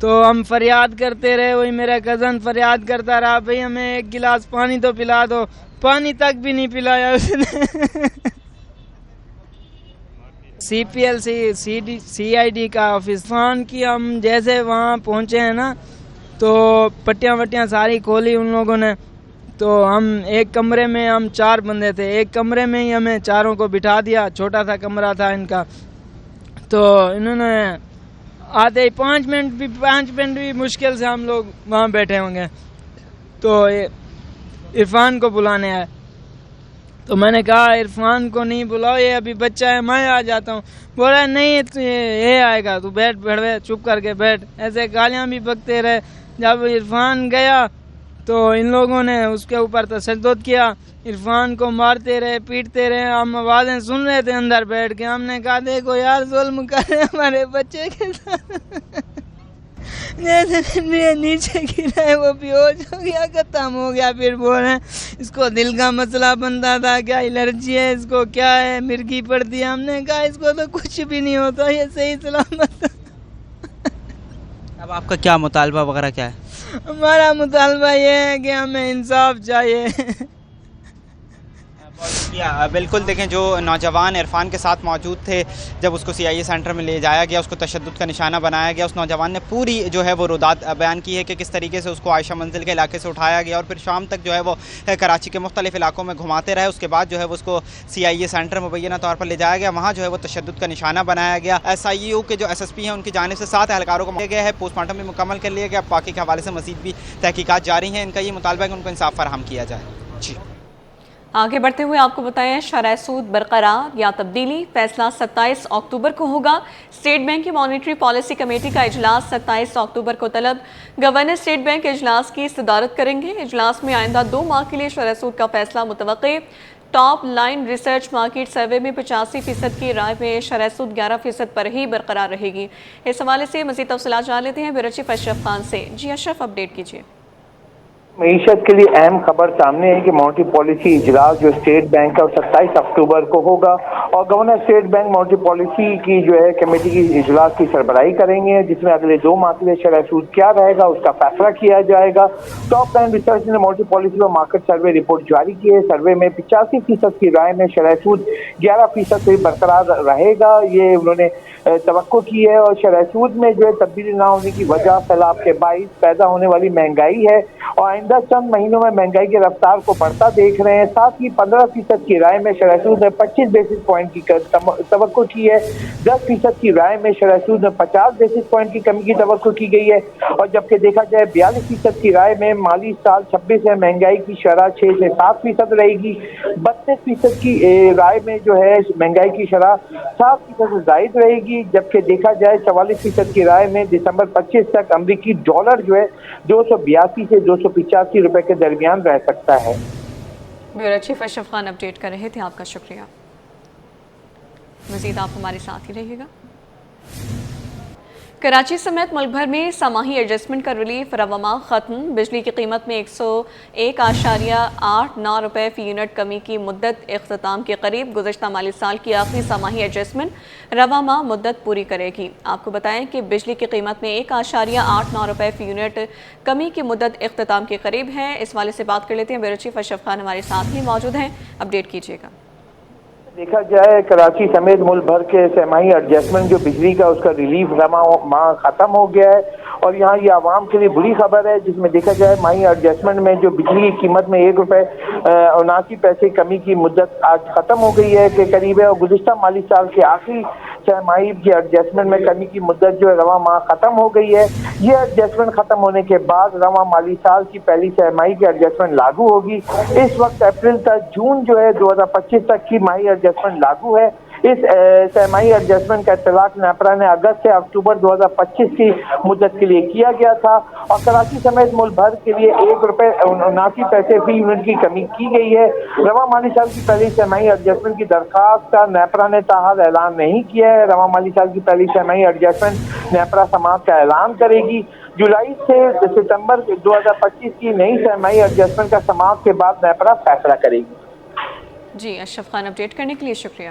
تو ہم فریاد کرتے رہے. وہی میرا کزن فریاد کرتا رہا, بھئی ہمیں ایک گلاس پانی تو پلا دو. پانی تک بھی نہیں پلایا اس نے. CPL CID کا آفس عرفان کی ہم جیسے وہاں پہنچے ہیں نا, تو پٹیاں وٹیاں ساری کھولی ان لوگوں نے. تو ہم ایک کمرے میں, ہم 4 بندے تھے, ایک کمرے میں ہی ہمیں چاروں کو بٹھا دیا. چھوٹا سا کمرہ تھا ان کا. تو انہوں نے آتے ہی 5 منٹ بھی مشکل سے ہم لوگ وہاں بیٹھے ہوں گے, تو عرفان کو بلانے آئے. تو میں نے کہا عرفان کو نہیں بلاؤ, یہ ابھی بچہ ہے, میں آ جاتا ہوں. بول رہا ہے نہیں یہ آئے گا, تو بیٹھ بڑھوے, چپ کر کے بیٹھ. ایسے گالیاں بھی بکتے رہے. جب عرفان گیا تو ان لوگوں نے اس کے اوپر تشدد کیا. عرفان کو مارتے رہے, پیٹتے رہے. ہم آوازیں سن رہے تھے اندر بیٹھ کے. ہم نے کہا دیکھو یار ظلم کر رہے ہمارے بچے کے ساتھ. جیسے نیچے گرا ہے وہ بیہوش ہو گیا, ختم ہو گیا. پھر بول رہے ہیں اس کو دل کا مسئلہ بنتا تھا, کیا الرجی ہے اس کو, کیا ہے, مرگی پڑتی ہے. ہم نے کہا اس کو تو کچھ بھی نہیں ہوتا, یہ صحیح سلامت. اب آپ کا کیا مطالبہ وغیرہ کیا ہے؟ ہمارا مطالبہ یہ ہے کہ ہمیں انصاف چاہیے. بالکل دیکھیں, جو نوجوان عرفان کے ساتھ موجود تھے جب اس کو CIA سینٹر میں لے جایا گیا, اس کو تشدد کا نشانہ بنایا گیا, اس نوجوان نے پوری جو ہے وہ رودات بیان کی ہے کہ کس طریقے سے اس کو عائشہ منزل کے علاقے سے اٹھایا گیا اور پھر شام تک جو ہے وہ کراچی کے مختلف علاقوں میں گھماتے رہے. اس کے بعد جو ہے وہ اس کو CIA سینٹر مبینہ طور پر لے جایا گیا, وہاں جو ہے وہ تشدد کا نشانہ بنایا گیا. SIU کے جو SSP ہیں ان کی جانب سے 7 اہلکاروں کو دیا گیا ہے, پوسٹ مارٹم بھی مکمل کر لیا گیا. باقی کے حوالے سے مزید بھی تحقیقات جاری ہیں. ان کا یہ مطالبہ ہے کہ ان کو انصاف فراہم کیا جائے. جی آگے بڑھتے ہوئے آپ کو بتائیں, شرح سود برقرار یا تبدیلی, فیصلہ 27 اکتوبر کو ہوگا. اسٹیٹ بینک کی مانیٹری پالیسی کمیٹی کا اجلاس 27 اکتوبر کو طلب. گورنر اسٹیٹ بینک اجلاس کی صدارت کریں گے. اجلاس میں آئندہ 2 ماہ کے لیے شرح سود کا فیصلہ متوقع. Top line research market survey میں 85% کی رائے میں شرح سود 11% پر ہی برقرار رہے گی. اس حوالے سے مزید تفصیلات جان لیتے ہیں بیورو چیف اشرف خان سے. جی اشرف, اپڈیٹ کیجیے. معیشت کے لیے اہم خبر سامنے ہے کہ مانیٹری پالیسی اجلاس جو اسٹیٹ بینک کا 27 اکتوبر کو ہوگا, اور governor state bank monetary policy کی جو ہے کمیٹی کی اجلاس کی سربراہی کریں گے, جس میں اگلے 2 ماہ کے لیے شرح سود کیا رہے گا اس کا فیصلہ کیا جائے گا. ٹاپ لائن ریسرچ نے مانیٹری پالیسی پر مارکیٹ سروے رپورٹ جاری کی ہے. سروے میں 85% کی رائے میں شرح سود 11% سے برقرار رہے گا, یہ انہوں نے توقع کی ہے. اور شرح سود میں جو ہے تبدیلی نہ ہونے کی وجہ سیلاب کے باعث پیدا ہونے والی مہنگائی ہے, اور آئندہ چند مہینوں میں مہنگائی کی رفتار کو بڑھتا دیکھ رہے ہیں. ساتھ ہی 15% کی رائے میں شرح سود نے 25 بیسس پوائنٹ کی توقع کی ہے. 10% کی رائے میں شرح سود میں 50 بیسس پوائنٹ کی کمی کی توقع کی گئی ہے, اور جبکہ دیکھا جائے 42% کی رائے میں مالی سال 26 سے مہنگائی کی شرح 6 سے 7% رہے گی. 32% کی رائے میں جو ہے مہنگائی کی شرح 7% سے زائد رہے گی, جبکہ دیکھا جائے 44% کی رائے میں دسمبر 25 تک امریکی ڈالر جو ہے 282 سے 285 روپے کے درمیان رہ سکتا ہے. بیورو چیف اشرف خان اپڈیٹ کر رہے تھے, آپ کا شکریہ. مزید آپ ہمارے ساتھ ہی رہیے گا. کراچی سمیت ملک بھر میں سماہی ایڈجسٹمنٹ کا ریلیف رواں ماہ ختم. بجلی کی قیمت میں 101.89 روپے فی یونٹ کمی کی مدت اختتام کے قریب. گزشتہ مالی سال کی آخری سماہی ایڈجسٹمنٹ رواں ماہ مدت پوری کرے گی. آپ کو بتائیں کہ بجلی کی قیمت میں 1.89 روپے فی یونٹ کمی کی مدت اختتام کے قریب ہے. اس والے سے بات کر لیتے ہیں, بیورو چیف اشرف خان ہمارے ساتھ ہی موجود ہیں, اپڈیٹ کیجیے گا. دیکھا جائے کراچی سمیت ملک بھر کے سماہی ایڈجسٹمنٹ جو بجلی کا اس کا ریلیف رواں ماہ ختم ہو گیا ہے, اور یہاں یہ عوام کے لیے بری خبر ہے, جس میں دیکھا جائے ماہی ایڈجسٹمنٹ میں جو بجلی کی قیمت میں 1.79 روپے کمی کی مدت آج ختم ہو گئی ہے کہ قریب ہے, اور گزشتہ مالی سال کے آخری سرمائی کی ایڈجسٹمنٹ میں کمی کی مدت جو ہے رواں ماہ ختم ہو گئی ہے. یہ ایڈجسٹمنٹ ختم ہونے کے بعد رواں مالی سال کی پہلی سرمائی کی ایڈجسٹمنٹ لاگو ہوگی. اس وقت اپریل تک جون جو ہے 2025 تک کی ماہی ایڈجسٹمنٹ لاگو ہے. اس سرمائی ایڈجسٹمنٹ کا اطلاق نیپرا نے اگست سے اکتوبر 2025 کی مدت کے لیے کیا گیا تھا, اور کراچی سمیت ملک بھر کے لیے 1.79 روپے فی یونٹ کی کمی کی گئی ہے. رواں مالی سال کی پہلی سرمائی ایڈجسٹمنٹ کی درخواست کا نیپرا نے تاحال اعلان نہیں کیا ہے. رواں مالی سال کی پہلی سرمائی ایڈجسٹمنٹ نیپرا سماعت کا اعلان کرے گی. جولائی سے ستمبر 2025 کی نئی سرمائی ایڈجسٹمنٹ کا سماعت کے بعد نیپرا فیصلہ کرے گی. جی اشرف خان, اپڈیٹ کرنے کے لیے شکریہ.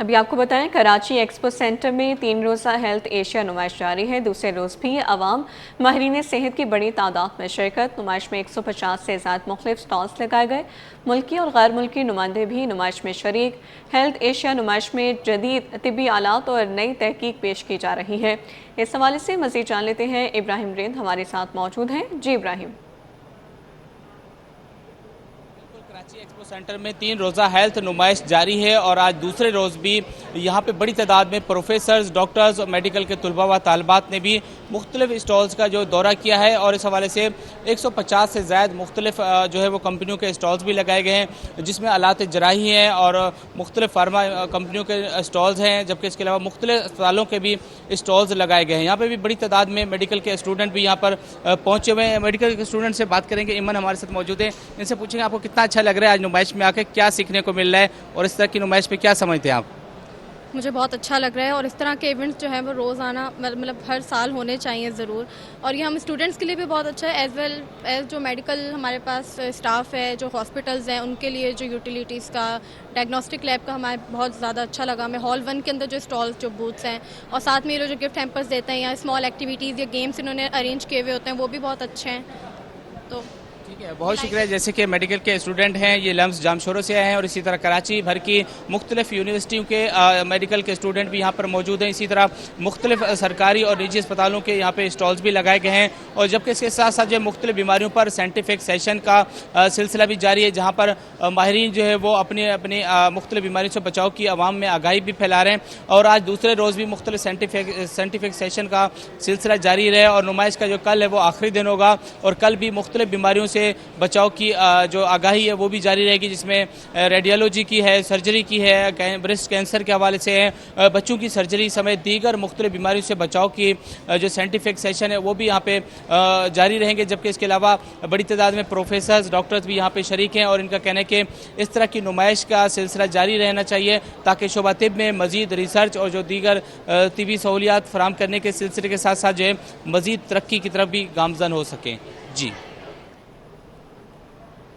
ابھی آپ کو بتائیں کراچی ایکسپو سینٹر میں 3 روزہ ہیلتھ ایشیا نمائش جاری ہے. دوسرے روز بھی عوام ماہرین صحت کی بڑی تعداد میں شرکت. نمائش میں 150 سے زائد مختلف سٹالز لگائے گئے. ملکی اور غیر ملکی نمائندے بھی نمائش میں شریک. ہیلتھ ایشیا نمائش میں جدید طبی آلات اور نئی تحقیق پیش کی جا رہی ہے. اس حوالے سے مزید جان لیتے ہیں. ابراہیم رند ہمارے ساتھ موجود ہیں. جی ابراہیم. کراچی ایکسپو سینٹر میں 3 روزہ ہیلتھ نمائش جاری ہے اور آج دوسرے روز بھی یہاں پہ بڑی تعداد میں پروفیسرز، ڈاکٹرز اور میڈیکل کے طلباء و طالبات نے بھی مختلف اسٹالز کا جو دورہ کیا ہے اور اس حوالے سے 150 سے زائد مختلف جو ہے وہ کمپنیوں کے اسٹالز بھی لگائے گئے ہیں جس میں آلات جراحی ہیں اور مختلف فارما کمپنیوں کے اسٹالز ہیں، جبکہ اس کے علاوہ مختلف اسپتالوں کے بھی اسٹالز لگائے گئے ہیں. یہاں پہ بھی بڑی تعداد میں میڈیکل کے اسٹوڈنٹ بھی یہاں پر پہنچے ہوئے ہیں. میڈیکل کے اسٹوڈنٹ سے بات کریں گے. ایمن ہمارے ساتھ موجود ہیں. ان سے پوچھیں گے آپ کو کتنا اچھا لگ رہا ہے آج نمائش میں آ کے، کیا سیکھنے کو مل رہا ہے اور اس طرح کی نمائش پہ کیا سمجھتے ہیں آپ؟ مجھے بہت اچھا لگ رہا ہے اور اس طرح کے ایونٹس جو ہیں وہ روزانہ مطلب ہر سال ہونے چاہیے ضرور. اور یہ ہم اسٹوڈنٹس کے لیے بھی بہت اچھا ہے ایز ویل ایز جو میڈیکل ہمارے پاس اسٹاف ہے، جو ہاسپٹلز ہیں ان کے لیے جو یوٹیلیٹیز کا ڈائگنوسٹک لیب کا ہمیں بہت زیادہ اچھا لگا. ہمیں ہال 1 کے اندر جو اسٹالز جو بوتھس ہیں اور ساتھ میں یہ جو گفٹ ہیمپرز دیتے ہیں یا اسمال ایکٹیویٹیز یا گیمس انہوں نے ارینج کیے ہوئے ہوتے ہیں وہ بھی بہت اچھے ہیں. تو ٹھیک ہے، بہت شکریہ. جیسے کہ میڈیکل کے اسٹوڈنٹ ہیں یہ لمس جامشورو سے آئے ہیں اور اسی طرح کراچی بھر کی مختلف یونیورسٹیوں کے میڈیکل کے اسٹوڈنٹ بھی یہاں پر موجود ہیں. اسی طرح مختلف سرکاری اور نجی اسپتالوں کے یہاں پہ اسٹالز بھی لگائے گئے ہیں اور جبکہ اس کے ساتھ ساتھ جو مختلف بیماریوں پر سائنٹیفک سیشن کا سلسلہ بھی جاری ہے جہاں پر ماہرین جو ہے وہ اپنی مختلف بیماریوں سے بچاؤ کی عوام میں آگاہی بھی پھیلا رہے ہیں. اور آج دوسرے روز بھی مختلف سائنٹیفک سیشن کا سلسلہ جاری رہے اور نمائش کا جو کل ہے وہ آخری دن ہوگا اور کل بھی مختلف بیماریوں سے بچاؤ کی جو آگاہی ہے وہ بھی جاری رہے گی جس میں ریڈیولوجی کی ہے، سرجری کی ہے، بریسٹ کینسر کے حوالے سے ہے، بچوں کی سرجری سمیت دیگر مختلف بیماریوں سے بچاؤ کی جو سائنٹیفک سیشن ہے وہ بھی یہاں پہ جاری رہیں گے. جبکہ اس کے علاوہ بڑی تعداد میں پروفیسرز، ڈاکٹرز بھی یہاں پہ شریک ہیں اور ان کا کہنا ہے کہ اس طرح کی نمائش کا سلسلہ جاری رہنا چاہیے تاکہ شعبہ طب میں مزید ریسرچ اور جو دیگر طبی سہولیات فراہم کرنے کے سلسلے کے ساتھ ساتھ جو ہے مزید ترقی کی طرف بھی گامزن ہو سکیں. جی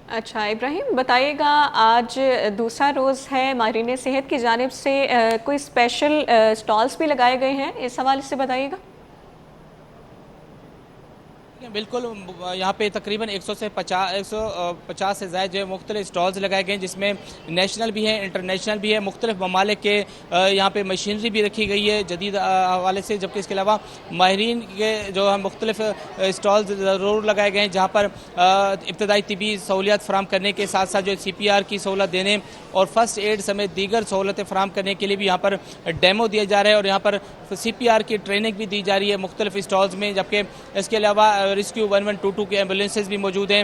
اچھا ابراہیم بتائیے گا، آج دوسرا روز ہے، ماہرین صحت کی جانب سے کوئی اسپیشل اسٹالز بھی لگائے گئے ہیں، اس حوالے سے بتائیے گا. بالکل، یہاں پہ تقریباً 150 سے زائد جو ہے مختلف اسٹالز لگائے گئے ہیں جس میں نیشنل بھی ہیں، انٹرنیشنل بھی ہے، مختلف ممالک کے یہاں پہ مشینری بھی رکھی گئی ہے جدید حوالے سے. جبکہ اس کے علاوہ ماہرین کے جو مختلف اسٹالز ضرور لگائے گئے ہیں جہاں پر ابتدائی طبی سہولیات فراہم کرنے کے ساتھ ساتھ جو CPR کی سہولت دینے اور فرسٹ ایڈ سمیت دیگر سہولتیں فراہم کرنے کے لیے بھی یہاں پر ڈیمو دیا جا رہا ہے اور یہاں پر CPR کی ٹریننگ بھی دی جا رہی ہے مختلف اسٹالز میں. جبکہ اس کے علاوہ ریسکیو 1122 کے ایمبولینسز بھی موجود ہیں.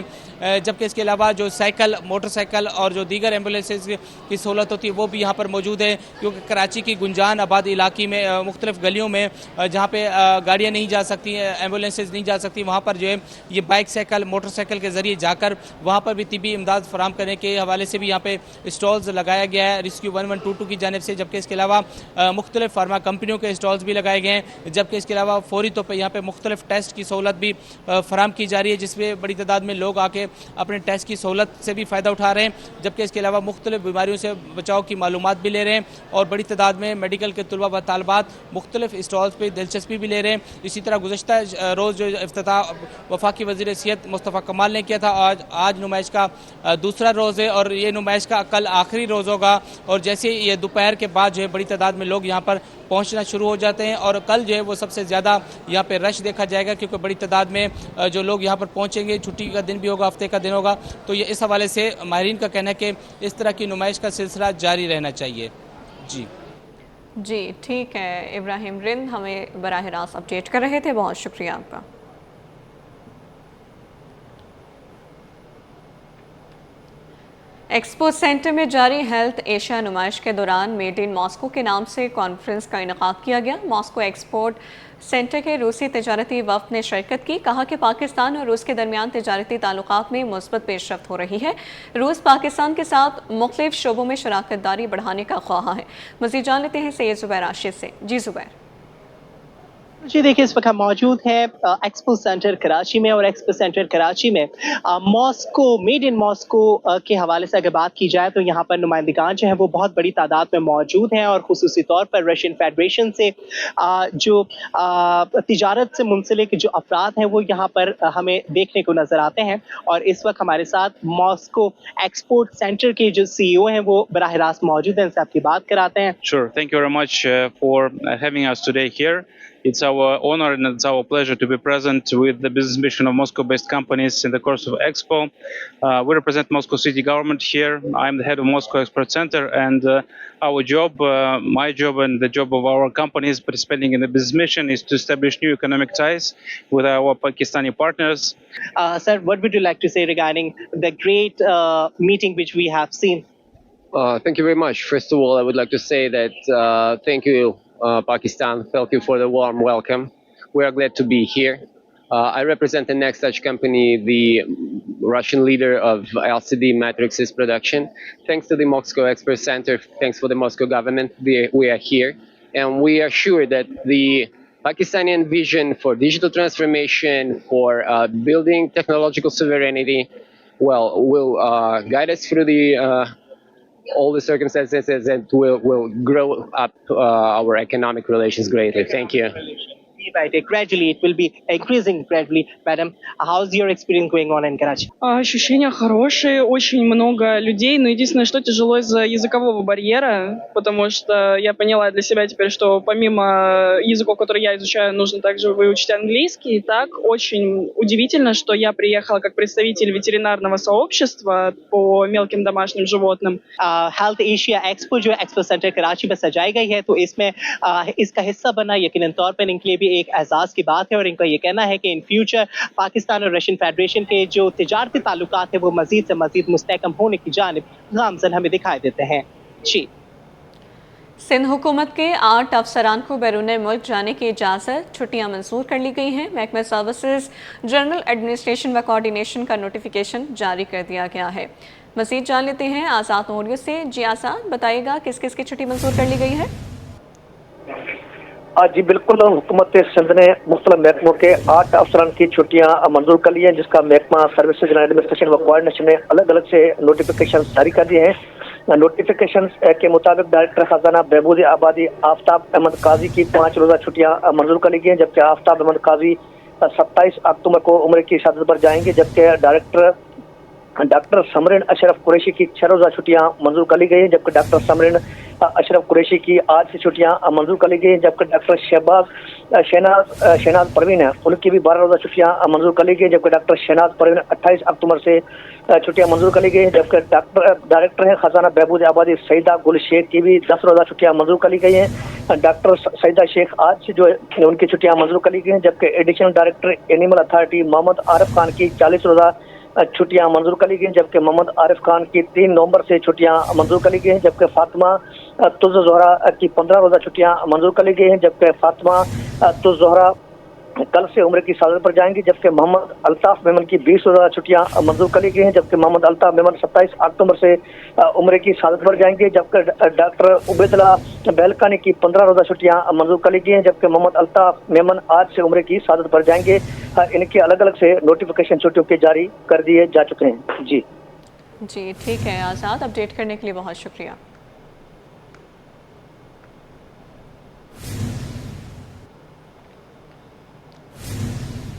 جبکہ اس کے علاوہ جو سائیکل، موٹر سائیکل اور جو دیگر ایمبولینسز کی سہولت ہوتی ہے وہ بھی یہاں پر موجود ہے کیونکہ کراچی کی گنجان آباد علاقے میں مختلف گلیوں میں جہاں پہ گاڑیاں نہیں جا سکتی، ایمبولینسز نہیں جا سکتی، وہاں پر جو ہے یہ بائک سائیکل، موٹر سائیکل کے ذریعے جا کر وہاں پر بھی طبی امداد فراہم کرنے کے حوالے سے بھی یہاں پہ اسٹالز لگایا گیا ہے ریسکیو 1122 کی جانب سے. جبکہ اس کے علاوہ مختلف فارما کمپنیوں کے اسٹالز بھی لگائے گئے ہیں. جبکہ اس کے علاوہ فوری طور پہ یہاں پہ مختلف ٹیسٹ کی سہولت بھی فراہم کی جا رہی ہے جس میں بڑی تعداد میں لوگ آ کے اپنے ٹیسٹ کی سہولت سے بھی فائدہ اٹھا رہے ہیں. جبکہ اس کے علاوہ مختلف بیماریوں سے بچاؤ کی معلومات بھی لے رہے ہیں اور بڑی تعداد میں میڈیکل کے طلباء و طالبات مختلف اسٹالز پہ دلچسپی بھی لے رہے ہیں. اسی طرح گزشتہ روز جو افتتاح وفاقی وزیر صحت مصطفیٰ کمال نے کیا تھا، آج نمائش کا دوسرا روز ہے اور یہ نمائش کا کل آخری روز ہوگا. اور جیسے یہ دوپہر کے بعد جو ہے بڑی تعداد میں لوگ یہاں پر پہنچنا شروع ہو جاتے ہیں اور کل جو ہے وہ سب سے زیادہ یہاں پہ رش دیکھا جائے گا کیونکہ بڑی تعداد میں جو لوگ یہاں پر پہنچیں گے، چھٹی کا دن بھی ہوگا، ہفتے کا دن ہوگا. تو یہ اس حوالے سے ماہرین کا کہنا ہے کہ اس طرح کی نمائش کا سلسلہ جاری رہنا چاہیے. جی ٹھیک ہے ابراہیم رند ہمیں براہ راست اپڈیٹ کر رہے تھے، بہت شکریہ آپ کا. ایکسپو سینٹر میں جاری ہیلتھ ایشیا نمائش کے دوران میڈ ان ماسکو کے نام سے کانفرنس کا انعقاد کیا گیا. ماسکو ایکسپورٹ سینٹر کے روسی تجارتی وفد نے شرکت کی. کہا کہ پاکستان اور روس کے درمیان تجارتی تعلقات میں مثبت پیش رفت ہو رہی ہے. روس پاکستان کے ساتھ مختلف شعبوں میں شراکت داری بڑھانے کا خواہاں ہے. مزید جان لیتے ہیں سید زبیر راشد سے. جی زبیر. جی دیکھیے اس وقت ہم موجود ہیں ایکسپو سینٹر کراچی میں، اور ایکسپو سینٹر کراچی میں ماسکو، میڈ ان ماسکو کے حوالے سے اگر بات کی جائے تو یہاں پر نمائندگان جو ہیں وہ بہت بڑی تعداد میں موجود ہیں، اور خصوصی طور پر رشین فیڈریشن سے جو تجارت سے منسلک جو افراد ہیں وہ یہاں پر ہمیں دیکھنے کو نظر آتے ہیں، اور اس وقت ہمارے ساتھ ماسکو ایکسپورٹ سینٹر کے جو سی ای او ہیں وہ براہ راست موجود ہیں، ان سے آپ کی بات کراتے ہیں۔ Sure. Thank you very much for having us today here. It's our honor and it's our pleasure to be present with the business mission of Moscow-based companies in the course of Expo. We represent Moscow city government here. I'm the head of Moscow Export Center, and our job, my job and the job of our companies participating in the business mission is to establish new economic ties with our Pakistani partners. Sir, what would you like to say regarding the great meeting which we have seen? Thank you very much. First of all, I would like to say that thank you, Pakistan. Thank you for the warm welcome. We are glad to be here. I represent the Next Touch company, the Russian leader of LCD matrices production. Thanks to the Moscow Export Center, thanks for the Moscow government, we are here. And we are sure that the Pakistani vision for digital transformation, for building technological sovereignty, will guide us through all the circumstances, and will grow up our economic relations greatly. Thank you. Right, gradually it will be increasing gradually. Madam, how's your experience going on in Karachi? Ощущения хорошие, очень много людей, но единственное, что тяжело из-за языкового барьера, потому что я поняла для себя теперь, что помимо языков, которые я изучаю, нужно также выучить английский. И так очень удивительно, что я приехала как представитель ветеринарного сообщества по мелким домашним животным. Health Asia Expo جو expo centre Karachi میں سجائی گئی ہے، تو اس میں اس کا حصہ بننا یقیناً طور پر ان کے لیے بھی ایک اعزاز کی بات ہے، اور ان کا یہ کہنا ہے کہ ان فیوچر پاکستان اور رشین فیڈریشن کے جو تجارتی تعلقات ہیں وہ مزید سے مزید مستحکم ہونے کی جانب گامزن ہمیں دکھائی دیتے ہیں۔ جی، سندھ حکومت کے 8 افسران کو بیرون ملک جانے کی اجازت، چھٹیاں منظور کر لی گئی ہیں۔ محکمہ سروسز جنرل ایڈمنسٹریشن و کوارڈینیشن کا نوٹیفیکیشن جاری کر دیا گیا ہے۔ مزید جان لیتے ہیں آزاد نوریو سے۔ جی آزاد، بتائیے گا کس کس کی چھٹی منظور کر لی گئی ہے؟ جی بالکل، حکومت سندھ نے مختلف محکموں کے 8 افسران کی چھٹیاں منظور کر لی ہیں، جس کا محکمہ سروسز جنرل ایڈمنسٹریشن و کوارڈینیشن نے الگ الگ سے نوٹیفیکیشن جاری کر دیے ہیں۔ نوٹیفیکیشن کے مطابق ڈائریکٹر خزانہ بہبود آبادی آفتاب احمد قاضی کی 5 روزہ چھٹیاں منظور کر لی گئی ہیں، جبکہ آفتاب احمد قاضی 27 اکتوبر کو عمرے کی سعادت پر جائیں گے، جبکہ ڈاکٹر سمرن اشرف قریشی کی 6 روزہ چھٹیاں منظور کر لی گئی ہیں، جبکہ ڈاکٹر سمرن اشرف قریشی کی آج سے چھٹیاں منظور کر لی گئی ہیں، جبکہ ڈاکٹر شہناز پروین ہیں ان کی بھی 12 روزہ چھٹیاں منظور کر لی گئی ہیں، جبکہ ڈاکٹر شہناز پروین 28 اکتوبر سے چھٹیاں منظور کر لی گئی ہیں، جبکہ ڈائریکٹر ہیں خزانہ بہبود آبادی سعیدہ گل شیخ کی بھی 10 روزہ چھٹیاں منظور کر لی گئی ہیں۔ ڈاکٹر سعیدہ شیخ آج سے جو ہے ان کی چھٹیاں منظور کر لی گئی ہیں، جبکہ ایڈیشنل ڈائریکٹر اینیمل اتھارٹی محمد عارف خان کی 40 روزہ چھٹیاں منظور کر لی گئی ہیں، جبکہ محمد عارف خان کی 3 نومبر سے چھٹیاں منظور کر لی گئی ہیں، جبکہ فاطمہ تز زہرا کی 15 روزہ چھٹیاں منظور کر لی گئی ہیں، جبکہ فاطمہ تز زہرا کل سے عمرے کی سعادت پر جائیں گی، جبکہ محمد الطاف میمن کی 20 روزہ چھٹیاں منظور کر لی گئی ہیں، جبکہ محمد الطاف میمن 27 اکتوبر سے عمرے کی سعادت پر جائیں گے، جبکہ ڈاکٹر عبید اللہ بہلکانی کی 15 روزہ چھٹیاں منظور کر لی گئی ہیں، جبکہ محمد الطاف میمن آج سے عمرے کی سعادت پر جائیں گے۔ ان کے الگ الگ سے نوٹیفیکیشن چھٹیوں کے جاری کر دیے جا چکے ہیں۔ جی ٹھیک ہے آزاد، اپڈیٹ کرنے کے لیے بہت شکریہ۔